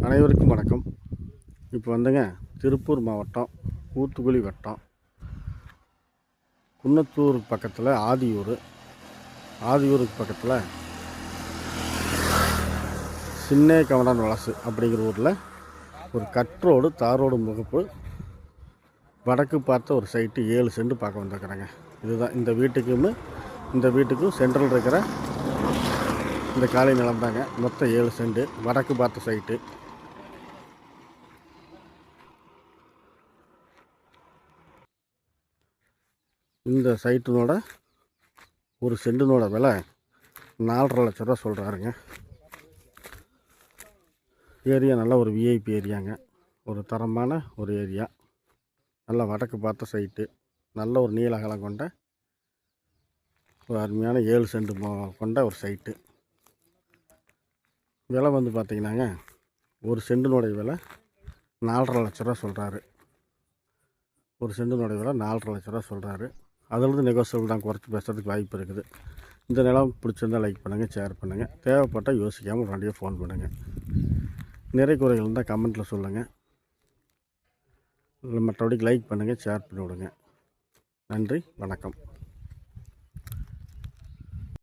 அனைவருக்கும் வணக்கம். இப்போ வந்துங்க திருப்பூர் மாவட்டம் ஊத்துக்குளி வட்டம் குன்னத்தூர் பக்கத்தில் ஆதியூருக்கு பக்கத்தில் சின்ன கவனான் வலசு அப்படிங்கிற ஊரில் ஒரு கட்ரோடு தாரோடு முகப்பு வடக்கு பார்த்த ஒரு சைட்டு 7 சென்ட் பார்க்க வந்துருக்குறேங்க. இதுதான் இந்த வீட்டுக்கும் சென்ட்ரல் இருக்கிற இந்த காலை நிலம் தாங்க. மொத்தம் 7 சென்ட் வடக்கு பார்த்த சைட்டு. இந்த சைட்டினோட ஒரு சென்டினோட விலை 4.5 லட்ச ரூபா சொல்கிறாருங்க. ஏரியா நல்ல ஒரு விஐபி ஏரியாங்க. ஒரு தரமான ஒரு ஏரியா. நல்ல வடக்கு பார்த்த சைட்டு. நல்ல ஒரு நீல அகலம் கொண்ட ஒரு அருமையான 7 சென்ட் கொண்ட ஒரு சைட்டு. விலை வந்து பார்த்திங்கன்னாங்க, ஒரு சென்டினுடைய விலை 4.5 லட்ச ரூபா சொல்கிறாரு. ஒரு சென்டினுடைய விலை 4.5 லட்ச ரூபா சொல்கிறாரு. அதிலிருந்து நெகோசியபிள் தான், குறைச்சி பேசுகிறதுக்கு வாய்ப்பு இருக்குது. இந்த நிலம் பிடிச்சிருந்தால் லைக் பண்ணுங்கள், ஷேர் பண்ணுங்கள். தேவைப்பட்டால் யோசிக்காமல் உடனடியாக ஃபோன் பண்ணுங்கள். நிறை குறைகள் இருந்தால் கமெண்ட்டில் சொல்லுங்கள். இல்லை மற்றபடிக்கு லைக் பண்ணுங்கள், ஷேர் பண்ணி விடுங்க. நன்றி, வணக்கம்.